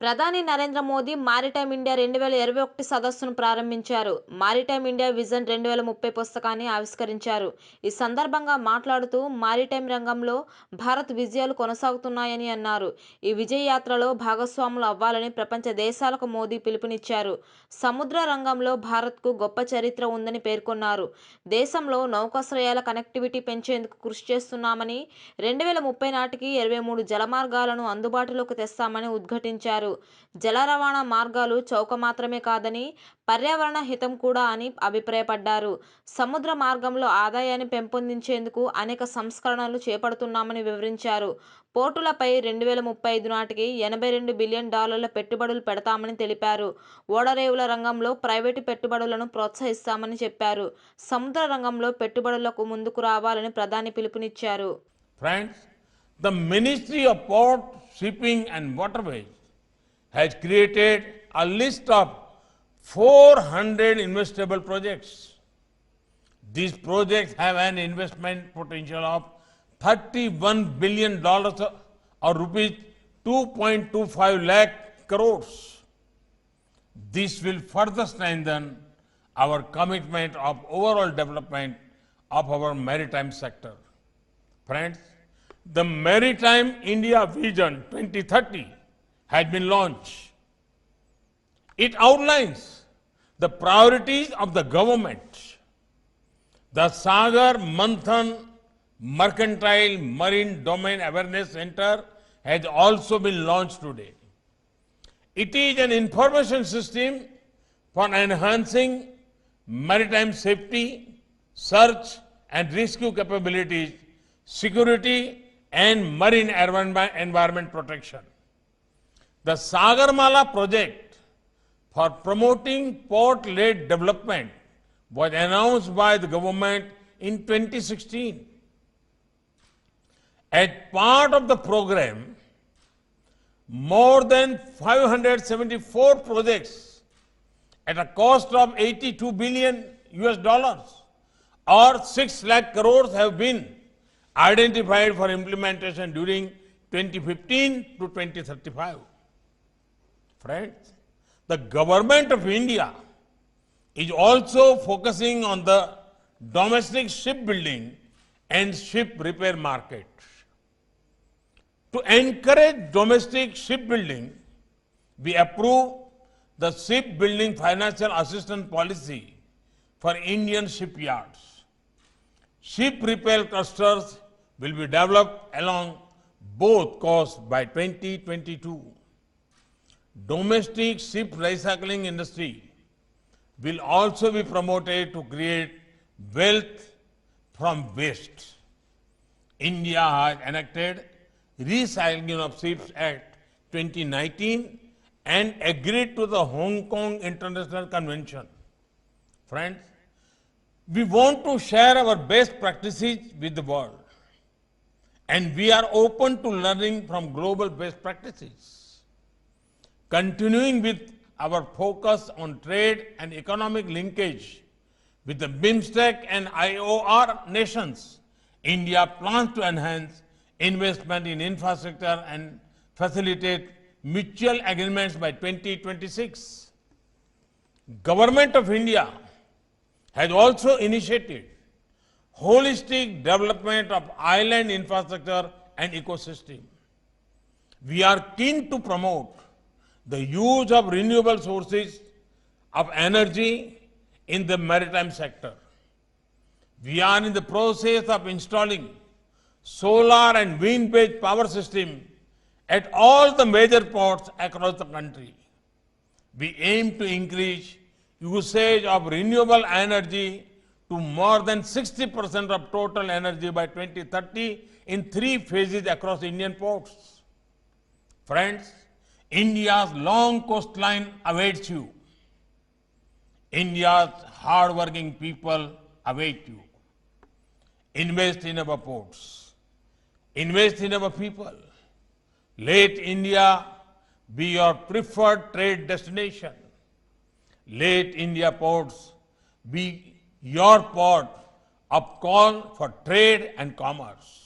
ప్రధాని Narendra Modi maritime India 2021 సదస్సును ప్రారంభించారు. మారిటైమ్ ఇండియా విజన్ 2030 పుస్తకాన్ని ఆవిష్కరించారు. ఈ సందర్భంగా మాట్లాడుతూ మారిటైమ్ రంగంలో భారత్ విజయాలు కొనసాగుతున్నాయని అన్నారు. ఈ విజయ యాత్రలో భాగస్వాములు అవ్వాలని ప్రపంచ దేశాలకు మోదీ పిలుపునిచ్చారు. సముద్ర రంగంలో భారత్కు గొప్ప చరిత్ర ఉందని పేర్కొన్నారు. దేశంలో నౌకాశ్రయాల కనెక్టివిటీ పెంచేందుకు కృషి చేస్తున్నామని, 2030 నాటికి 23 జలమార్గాలను అందుబాటులోకి తెస్తామని ఉద్ఘాటించారు. జల రవాణా మార్గాలు చౌక మాత్రమే కాదని, పర్యావరణ హితం కూడా అని అభిప్రాయపడ్డారు. సముద్ర మార్గంలో ఆదాయాన్ని పెంపొందించేందుకు అనేక సంస్కరణలు చేపడుతున్నామని వివరించారు. పోర్టులపై 2035 నాటికి $82 బిలియన్ పెట్టుబడులు పెడతామని తెలిపారు. ఓడరేవుల రంగంలో ప్రైవేటు పెట్టుబడులను ప్రోత్సహిస్తామని చెప్పారు. సముద్ర రంగంలో పెట్టుబడులకు ముందుకు రావాలని ప్రధాని పిలుపునిచ్చారు. Friends, the Ministry of Port, Shipping and Waterways has created a list of 400 investable projects. These projects have an investment potential of $31 billion or rupees 2.25 lakh crores. This will further strengthen our commitment of overall development of our maritime sector. Friends, the Maritime India Vision 2030 has been launched. It outlines the priorities of the government. The Sagar Manthan Mercantile Marine Domain Awareness Center has also been launched today. It is an information system for enhancing maritime safety, search and rescue capabilities, security and marine environment protection. The Sagarmala project for promoting port-led development was announced by the government in 2016. As part of the program, more than 574 projects at a cost of $82 billion or 6 lakh crores have been identified for implementation during 2015 to 2035. Friends, the government of India is also focusing on the domestic shipbuilding and ship repair market. To encourage domestic shipbuilding, we approved the shipbuilding financial assistance policy for Indian shipyards. Ship repair clusters will be developed along both coasts by 2022. Domestic ship recycling industry will also be promoted to create wealth from waste. India has enacted Recycling of Ships Act 2019 and agreed to the Hong Kong International Convention. Friends, we want to share our best practices with the world, and we are open to learning from global best practices. Continuing with our focus on trade and economic linkage with the BIMSTEC and IOR nations, India plans to enhance investment in infrastructure and facilitate mutual agreements by 2026. Government of India has also initiated holistic development of island infrastructure and ecosystem. We are keen to promote the use of renewable sources of energy in the maritime sector. We are in the process of installing solar and wind-based power system at all the major ports across the country. We aim to increase usage of renewable energy to more than 60% of total energy by 2030 in 3 phases across Indian ports. Friends, India's long coastline awaits you. India's hard-working people await you. Invest in our ports. Invest in our people. Let India be your preferred trade destination. Let India ports be your port of call for trade and commerce.